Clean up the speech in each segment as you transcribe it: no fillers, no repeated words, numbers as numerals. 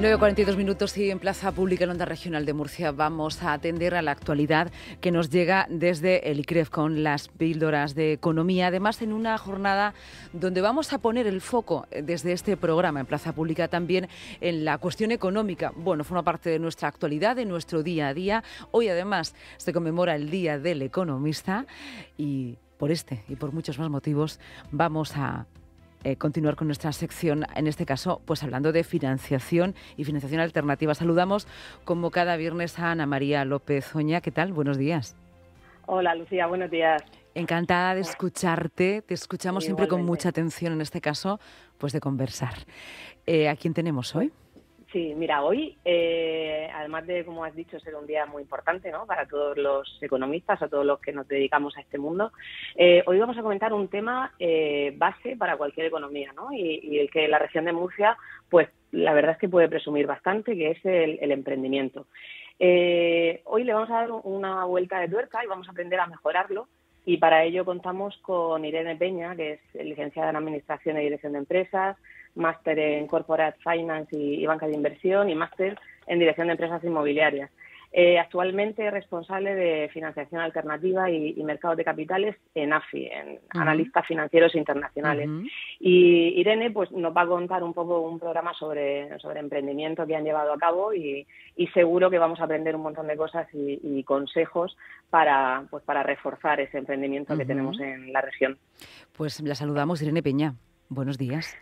9:42 minutos y en Plaza Pública en Onda Regional de Murcia vamos a atender a la actualidad que nos llega desde el ICREF con las píldoras de economía. Además, en una jornada donde vamos a poner el foco desde este programa en Plaza Pública también en la cuestión económica. Bueno, forma parte de nuestra actualidad, de nuestro día a día. Hoy además se conmemora el Día del Economista y por este y por muchos más motivos vamos a continuar con nuestra sección, en este caso, pues hablando de financiación y financiación alternativa. Saludamos, como cada viernes, a Ana María López Oña. ¿Qué tal? Buenos días. Hola, Lucía, buenos días. Encantada de escucharte. Te escuchamos siempre con mucha atención, en este caso, pues de conversar. ¿A quién tenemos hoy? Sí, mira, hoy, además de, como has dicho, ser un día muy importante, ¿no?, para todos los economistas, a todos los que nos dedicamos a este mundo, hoy vamos a comentar un tema base para cualquier economía, ¿no?, y el que la región de Murcia, pues la verdad es que puede presumir bastante, que es el emprendimiento. Hoy le vamos a dar una vuelta de tuerca y vamos a aprender a mejorarlo. Y para ello contamos con Irene Peña, que es licenciada en Administración y Dirección de Empresas, máster en Corporate Finance y Banca de Inversión y máster en Dirección de Empresas Inmobiliarias. Actualmente es responsable de Financiación Alternativa y Mercados de Capitales en AFI, en Analistas Financieros Internacionales. Y Irene pues nos va a contar un poco un programa sobre emprendimiento que han llevado a cabo y seguro que vamos a aprender un montón de cosas y consejos para reforzar ese emprendimiento que tenemos en la región. Pues la saludamos, Irene Peña. Buenos días.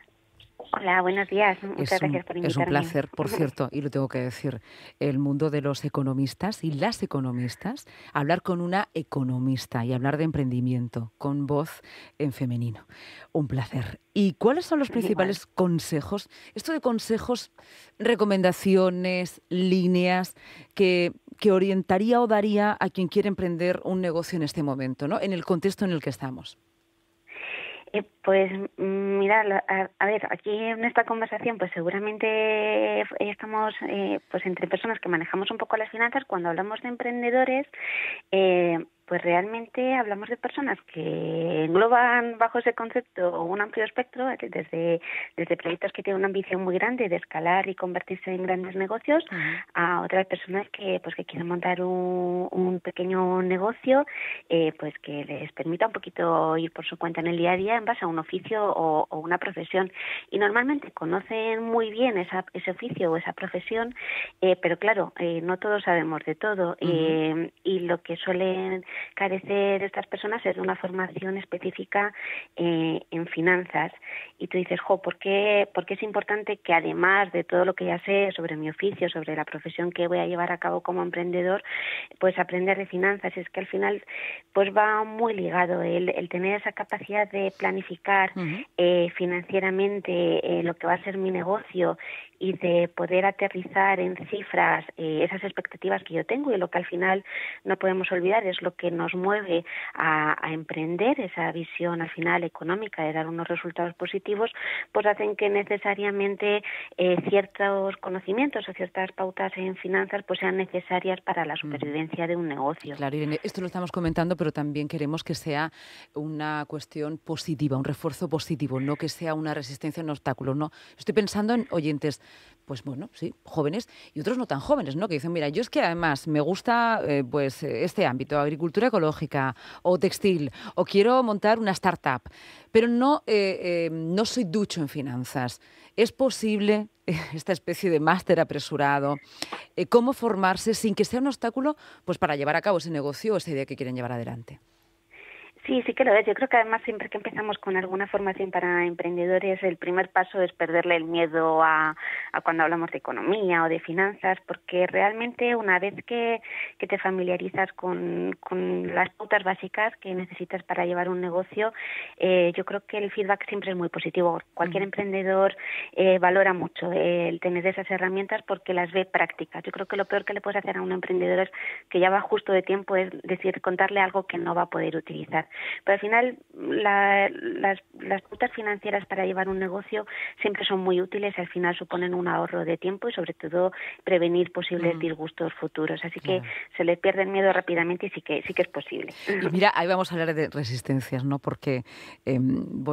Hola, buenos días. Muchas gracias por invitarme. Es un placer, por cierto, y lo tengo que decir, el mundo de los economistas y las economistas, hablar con una economista y hablar de emprendimiento con voz en femenino. Un placer. ¿Y cuáles son los principales consejos? Esto de consejos, recomendaciones, líneas que orientaría o daría a quien quiere emprender un negocio en este momento, ¿no?, en el contexto en el que estamos. Pues mira, a ver, aquí en esta conversación pues seguramente estamos pues entre personas que manejamos un poco las finanzas. Cuando hablamos de emprendedores, pues realmente hablamos de personas que engloban bajo ese concepto un amplio espectro, desde proyectos que tienen una ambición muy grande de escalar y convertirse en grandes negocios, a otras personas que quieren montar un pequeño negocio, pues que les permita un poquito ir por su cuenta en el día a día en base a un oficio o una profesión. Y normalmente conocen muy bien ese oficio o esa profesión, pero claro, no todos sabemos de todo, y lo que suelen carecer estas personas es de una formación específica en finanzas. Y tú dices, ¿por qué es importante que además de todo lo que ya sé sobre mi oficio, sobre la profesión que voy a llevar a cabo como emprendedor, pues aprender de finanzas? Es que al final pues va muy ligado el tener esa capacidad de planificar financieramente lo que va a ser mi negocio y de poder aterrizar en cifras esas expectativas que yo tengo, y lo que al final no podemos olvidar es lo que nos mueve a emprender, esa visión al final económica de dar unos resultados positivos, pues hacen que necesariamente ciertos conocimientos o ciertas pautas en finanzas pues sean necesarias para la supervivencia de un negocio. Claro, Irene, esto lo estamos comentando, pero también queremos que sea una cuestión positiva, un refuerzo positivo, no que sea una resistencia a un obstáculo, no. Estoy pensando en oyentes, pues bueno, sí, jóvenes y otros no tan jóvenes, ¿no?, que dicen, mira, yo es que además me gusta este ámbito, agricultura ecológica o textil, o quiero montar una startup, pero no soy ducho en finanzas. ¿Es posible esta especie de máster apresurado? ¿Cómo formarse sin que sea un obstáculo pues para llevar a cabo ese negocio o esa idea que quieren llevar adelante? Sí que lo es. Yo creo que además siempre que empezamos con alguna formación para emprendedores, el primer paso es perderle el miedo a cuando hablamos de economía o de finanzas, porque realmente una vez que te familiarizas con las pautas básicas que necesitas para llevar un negocio, yo creo que el feedback siempre es muy positivo. Cualquier emprendedor valora mucho el tener esas herramientas porque las ve prácticas. Yo creo que lo peor que le puedes hacer a un emprendedor es que ya va justo de tiempo, es decir, contarle algo que no va a poder utilizar. Pero al final las pautas financieras para llevar un negocio siempre son muy útiles y al final suponen un ahorro de tiempo y sobre todo prevenir posibles disgustos futuros. Así que se le pierde el miedo rápidamente y sí que es posible. Y mira, ahí vamos a hablar de resistencias, ¿no? Porque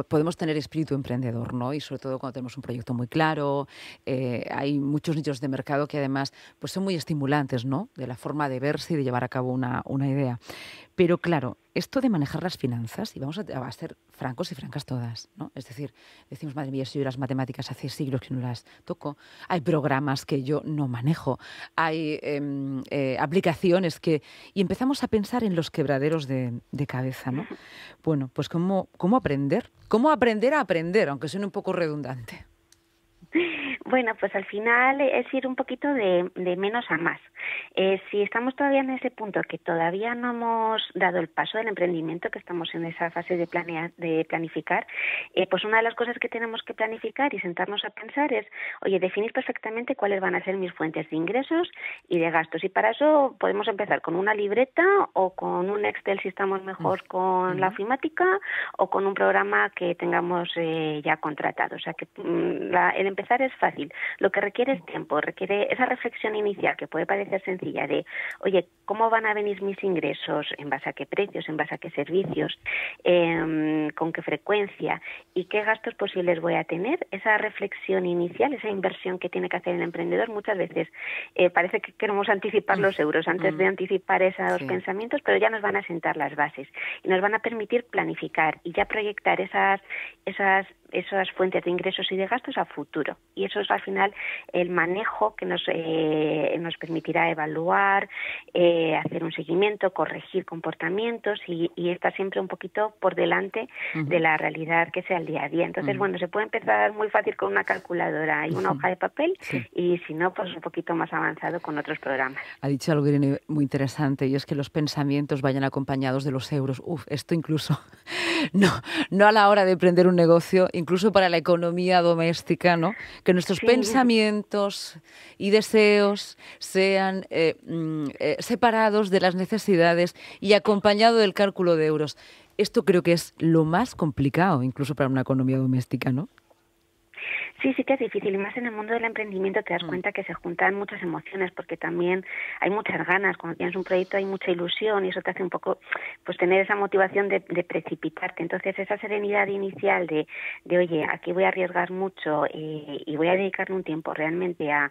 podemos tener espíritu emprendedor, ¿no? Y sobre todo cuando tenemos un proyecto muy claro, hay muchos nichos de mercado que además pues son muy estimulantes, ¿no? De la forma de verse y de llevar a cabo una idea. Pero claro, esto de manejar las finanzas, y vamos a ser francos y francas todas, ¿no? Es decir, decimos, madre mía, si yo las matemáticas hace siglos que no las toco, hay programas que yo no manejo, hay aplicaciones que... Y empezamos a pensar en los quebraderos de cabeza, ¿no? Bueno, pues ¿cómo aprender? ¿Cómo aprender a aprender, aunque suene un poco redundante? Bueno, pues al final es ir un poquito de menos a más. Si estamos todavía en ese punto que todavía no hemos dado el paso del emprendimiento, que estamos en esa fase de planificar, pues una de las cosas que tenemos que planificar y sentarnos a pensar es, oye, definir perfectamente cuáles van a ser mis fuentes de ingresos y de gastos. Y para eso podemos empezar con una libreta o con un Excel si estamos mejor con la ofimática o con un programa que tengamos ya contratado. O sea que el empezar es fácil. Lo que requiere es tiempo, requiere esa reflexión inicial que puede parecer sencilla de, oye, ¿cómo van a venir mis ingresos? ¿En base a qué precios? ¿En base a qué servicios? ¿Con qué frecuencia? ¿Y qué gastos posibles voy a tener? Esa reflexión inicial, esa inversión que tiene que hacer el emprendedor, muchas veces parece que queremos anticipar los euros antes de anticipar esos pensamientos, pero ya nos van a sentar las bases y nos van a permitir planificar y ya proyectar esas fuentes de ingresos y de gastos a futuro. Y eso es al final el manejo que nos permitirá evaluar, hacer un seguimiento, corregir comportamientos y estar siempre un poquito por delante de la realidad que sea el día a día. Entonces, bueno, se puede empezar muy fácil con una calculadora y una hoja de papel y si no, pues un poquito más avanzado con otros programas. Ha dicho algo, Irene, muy interesante y es que los pensamientos vayan acompañados de los euros. Esto incluso no a la hora de emprender un negocio, incluso para la economía doméstica, ¿no? Que nuestros pensamientos y deseos sean separados de las necesidades y acompañado del cálculo de euros. Esto creo que es lo más complicado, incluso para una economía doméstica, ¿no? Sí que es difícil, y más en el mundo del emprendimiento te das cuenta que se juntan muchas emociones, porque también hay muchas ganas. Cuando tienes un proyecto hay mucha ilusión y eso te hace un poco pues tener esa motivación de precipitarte. Entonces esa serenidad inicial de oye, aquí voy a arriesgar mucho y voy a dedicarle un tiempo realmente a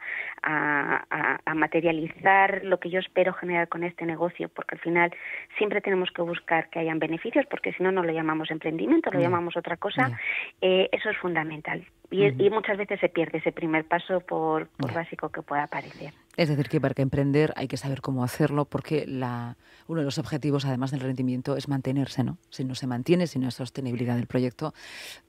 materializar lo que yo espero generar con este negocio, porque al final siempre tenemos que buscar que hayan beneficios, porque si no, no lo llamamos emprendimiento, lo llamamos otra cosa. Eso es fundamental. Y muchas veces se pierde ese primer paso por básico que pueda parecer. Es decir, que para emprender hay que saber cómo hacerlo, porque uno de los objetivos, además del rendimiento, es mantenerse, ¿no? Si no se mantiene, si no hay sostenibilidad del proyecto,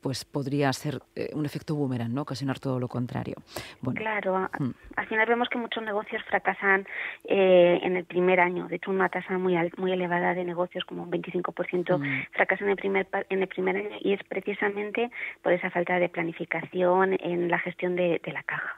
pues podría ser un efecto boomerang, ¿no? Ocasionar todo lo contrario. Bueno, claro, al final vemos que muchos negocios fracasan en el primer año. De hecho, una tasa muy elevada de negocios, como un 25%, fracasan en el primer año, y es precisamente por esa falta de planificación en la gestión de la caja.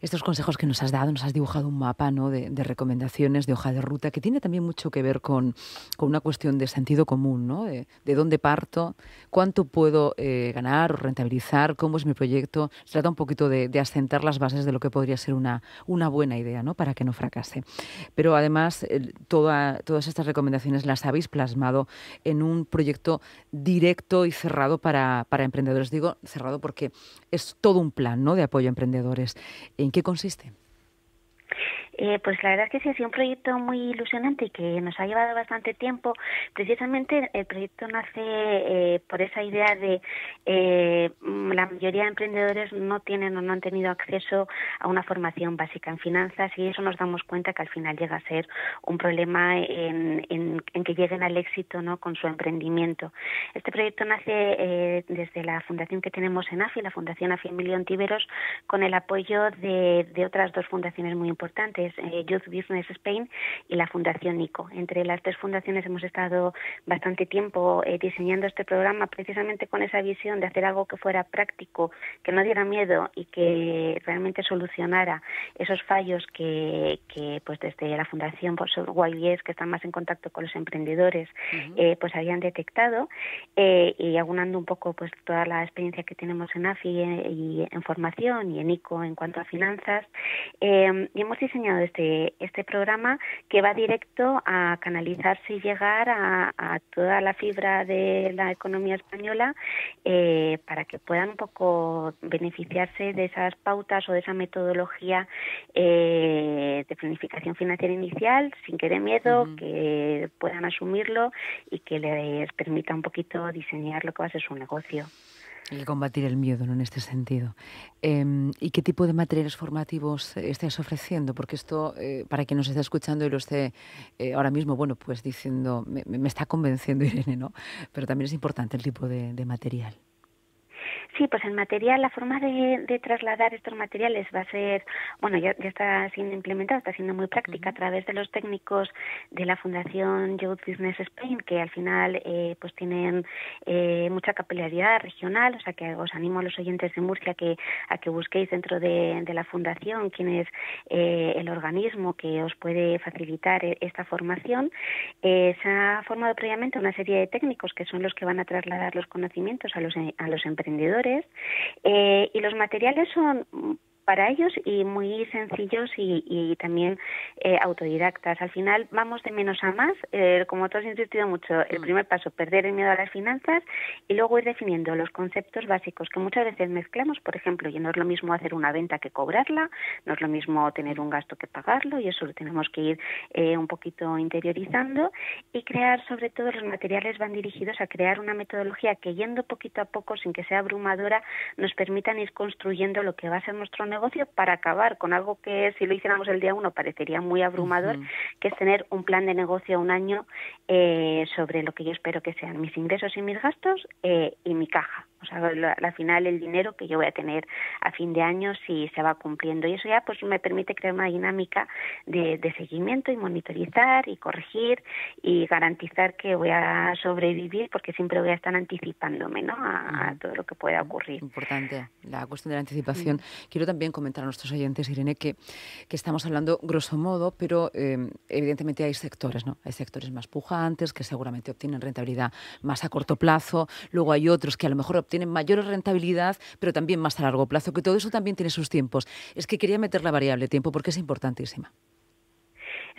Estos consejos que nos has dado, nos has dibujado un mapa, ¿no? de recomendaciones, de hoja de ruta, que tiene también mucho que ver con una cuestión de sentido común, ¿no? De dónde parto, cuánto puedo ganar o rentabilizar, cómo es mi proyecto. Se trata un poquito de asentar las bases de lo que podría ser una buena idea, ¿no? Para que no fracase. Pero además, todas estas recomendaciones las habéis plasmado en un proyecto directo y cerrado para emprendedores. Digo cerrado porque es todo un plan, ¿no? De apoyo a emprendedores. ¿En qué consiste? Pues la verdad es que sí, ha sido un proyecto muy ilusionante y que nos ha llevado bastante tiempo. Precisamente el proyecto nace por esa idea de la mayoría de emprendedores no tienen o no han tenido acceso a una formación básica en finanzas, y eso nos damos cuenta que al final llega a ser un problema en que lleguen al éxito, ¿no? Con su emprendimiento. Este proyecto nace desde la fundación que tenemos en AFI, la Fundación AFI Emilio Ontiveros, con el apoyo de otras dos fundaciones muy importantes. que es Youth Business Spain, y la Fundación ICO. Entre las tres fundaciones hemos estado bastante tiempo diseñando este programa precisamente con esa visión de hacer algo que fuera práctico, que no diera miedo y que realmente solucionara esos fallos que pues desde la Fundación YBS, que están más en contacto con los emprendedores, pues habían detectado, y aunando un poco pues toda la experiencia que tenemos en AFI y en formación y en ICO en cuanto a finanzas, y hemos diseñado este programa que va directo a canalizarse y llegar a toda la fibra de la economía española, para que puedan un poco beneficiarse de esas pautas o de esa metodología de planificación financiera inicial sin que dé miedo, que puedan asumirlo y que les permita un poquito diseñar lo que va a ser su negocio. Hay que combatir el miedo, ¿no?, en este sentido. ¿Y qué tipo de materiales formativos estáis ofreciendo? Porque esto, para quien nos está escuchando y lo esté ahora mismo, bueno, pues diciendo, me está convenciendo Irene, ¿no? Pero también es importante el tipo de material. Sí, pues el material, la forma de trasladar estos materiales va a ser, bueno, ya está siendo implementada, está siendo muy práctica a través de los técnicos de la Fundación Youth Business Spain, que al final pues tienen mucha capilaridad regional, o sea que os animo a los oyentes de Murcia a que busquéis dentro de la Fundación quién es el organismo que os puede facilitar esta formación. Se ha formado previamente una serie de técnicos que son los que van a trasladar los conocimientos a los emprendedores, y los materiales son para ellos y muy sencillos y también autodidactas. Al final vamos de menos a más, como todos he insistido mucho, el primer paso, perder el miedo a las finanzas y luego ir definiendo los conceptos básicos que muchas veces mezclamos, por ejemplo, y no es lo mismo hacer una venta que cobrarla, no es lo mismo tener un gasto que pagarlo, y eso lo tenemos que ir un poquito interiorizando, y crear, sobre todo, los materiales van dirigidos a crear una metodología que, yendo poquito a poco, sin que sea abrumadora, nos permitan ir construyendo lo que va a ser nuestro negocio, para acabar con algo que, si lo hiciéramos el día 1, parecería muy abrumador, que es tener un plan de negocio a un año sobre lo que yo espero que sean mis ingresos y mis gastos y mi caja. O sea, al final el dinero que yo voy a tener a fin de año, si se va cumpliendo. Y eso ya pues me permite crear una dinámica de seguimiento y monitorizar y corregir y garantizar que voy a sobrevivir, porque siempre voy a estar anticipándome, ¿no?, a todo lo que pueda ocurrir. Importante la cuestión de la anticipación. Quiero también comentar a nuestros oyentes, Irene, que estamos hablando grosso modo, pero evidentemente hay sectores, ¿no? Hay sectores más pujantes que seguramente obtienen rentabilidad más a corto plazo. Luego hay otros que a lo mejor obtienen mayor rentabilidad, pero también más a largo plazo, que todo eso también tiene sus tiempos. Es que quería meter la variable tiempo porque es importantísima.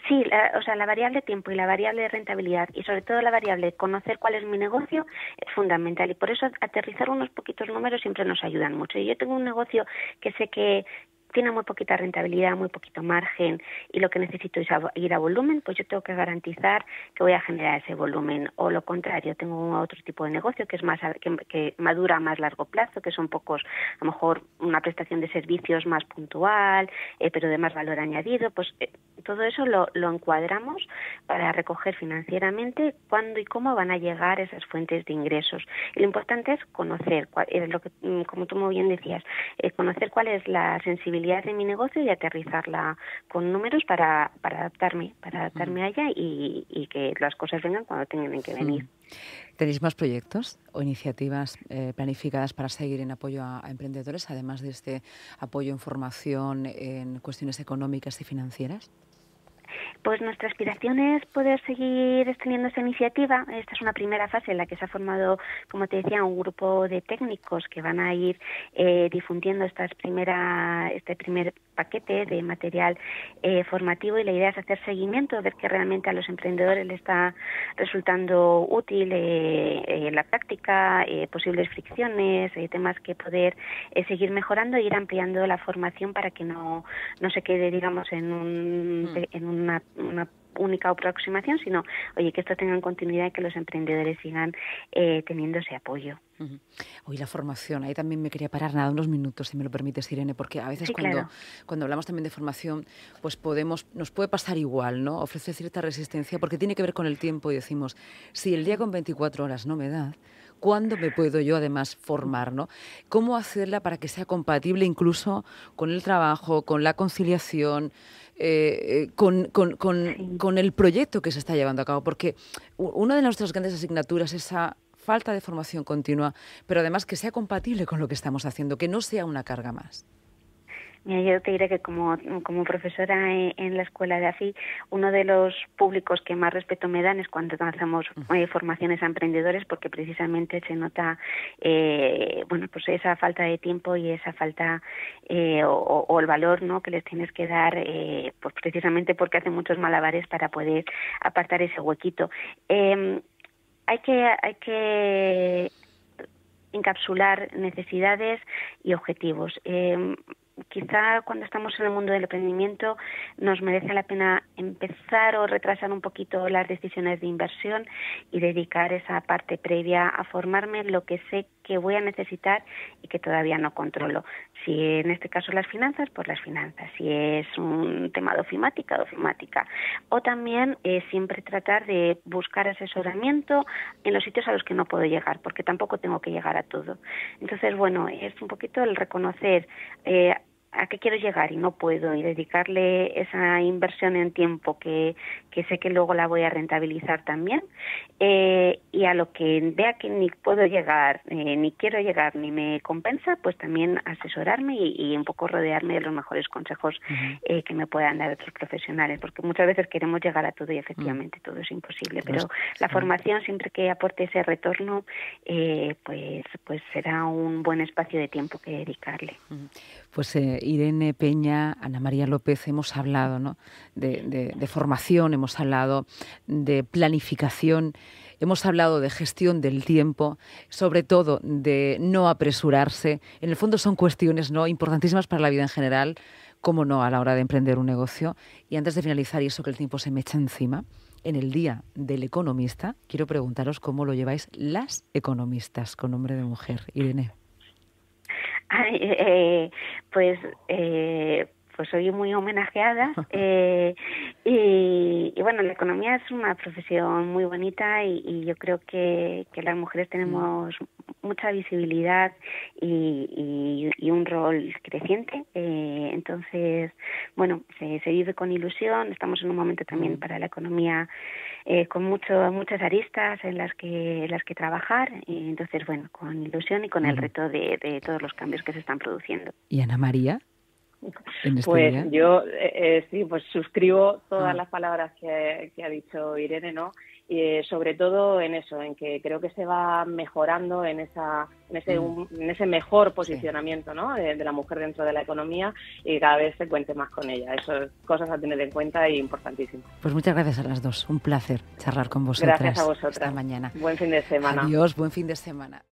Sí, la variable tiempo y la variable rentabilidad, y sobre todo la variable conocer cuál es mi negocio, es fundamental, y por eso aterrizar unos poquitos números siempre nos ayudan mucho. Y yo tengo un negocio que sé que tiene muy poquita rentabilidad, muy poquito margen, y lo que necesito es ir a volumen, pues yo tengo que garantizar que voy a generar ese volumen. O lo contrario, tengo otro tipo de negocio que es más que madura a más largo plazo, que son pocos, a lo mejor una prestación de servicios más puntual, pero de más valor añadido. Pues todo eso lo encuadramos para recoger financieramente cuándo y cómo van a llegar esas fuentes de ingresos. Y lo importante es conocer, lo que, como tú muy bien decías, conocer cuál es la sensibilidad de mi negocio y aterrizarla con números para adaptarme a ella y que las cosas vengan cuando tengan que venir. ¿Tenéis más proyectos o iniciativas planificadas para seguir en apoyo a emprendedores, además de este apoyo en formación en cuestiones económicas y financieras? Pues nuestra aspiración es poder seguir extendiendo esta iniciativa. Esta es una primera fase en la que se ha formado, como te decía, un grupo de técnicos que van a ir difundiendo este primer paquete de material formativo, y la idea es hacer seguimiento, ver que realmente a los emprendedores les está resultando útil en la práctica, posibles fricciones, temas que poder seguir mejorando e ir ampliando la formación para que no se quede, digamos, en una única aproximación, sino, oye, que esto tenga continuidad y que los emprendedores sigan teniendo ese apoyo. Hoy la formación, ahí también me quería parar unos minutos, si me lo permites, Irene, porque a veces Sí, claro. cuando hablamos también de formación, pues nos puede pasar igual, ¿no? Ofrece cierta resistencia porque tiene que ver con el tiempo, y decimos, si el día con 24 horas no me da, ¿Cuándo me puedo yo además formar, ¿no? ¿Cómo hacerla para que sea compatible incluso con el trabajo, con la conciliación, con el proyecto que se está llevando a cabo? Porque una de nuestras grandes asignaturas es esa falta de formación continua, pero además que sea compatible con lo que estamos haciendo, que no sea una carga más. Mira, yo te diré que como profesora en la escuela de AFI, uno de los públicos que más respeto me dan es cuando hacemos formaciones a emprendedores, porque precisamente se nota pues esa falta de tiempo y esa falta o el valor, ¿no?, que les tienes que dar, pues precisamente porque hacen muchos malabares para poder apartar ese huequito. Hay que encapsular necesidades y objetivos. Quizá cuando estamos en el mundo del emprendimiento nos merece la pena empezar o retrasar un poquito las decisiones de inversión y dedicar esa parte previa a formarme en lo que sé que voy a necesitar y que todavía no controlo. Si en este caso las finanzas, pues las finanzas. Si es un tema de ofimática, O también siempre tratar de buscar asesoramiento en los sitios a los que no puedo llegar, porque tampoco tengo que llegar a todo. Entonces, bueno, es un poquito el reconocer a qué quiero llegar y no puedo, y dedicarle esa inversión en tiempo que sé que luego la voy a rentabilizar también, y a lo que vea que ni puedo llegar, ni quiero llegar, ni me compensa, pues también asesorarme y un poco rodearme de los mejores consejos que me puedan dar otros profesionales, porque muchas veces queremos llegar a todo y efectivamente todo es imposible, pero la formación, siempre que aporte ese retorno, pues será un buen espacio de tiempo que dedicarle. Pues Irene Peña, Ana María López, hemos hablado, ¿no?, de formación, hemos hablado de planificación, hemos hablado de gestión del tiempo, sobre todo de no apresurarse. En el fondo son cuestiones, ¿no?, importantísimas para la vida en general, cómo no, a la hora de emprender un negocio. Y antes de finalizar, y eso que el tiempo se me echa encima, en el Día del Economista, quiero preguntaros cómo lo lleváis las economistas, con nombre de mujer. Irene. Pues soy muy homenajeada y bueno, la economía es una profesión muy bonita y yo creo que las mujeres tenemos mucha visibilidad y un rol creciente, entonces bueno, se vive con ilusión. Estamos en un momento también para la economía con muchas aristas en las que trabajar, y entonces bueno, con ilusión y con el reto de todos los cambios que se están produciendo. ¿Y Ana María? Pues día. Yo sí, pues suscribo todas las palabras que ha dicho Irene, ¿no? Y sobre todo en eso, en que creo que se va mejorando en ese mejor posicionamiento, ¿no?, de la mujer dentro de la economía, y cada vez se cuente más con ella. Eso es cosas a tener en cuenta y importantísimo. Pues muchas gracias a las dos. Un placer charlar con vosotras. Gracias a vosotras. Hasta mañana. Buen fin de semana. Adiós, buen fin de semana.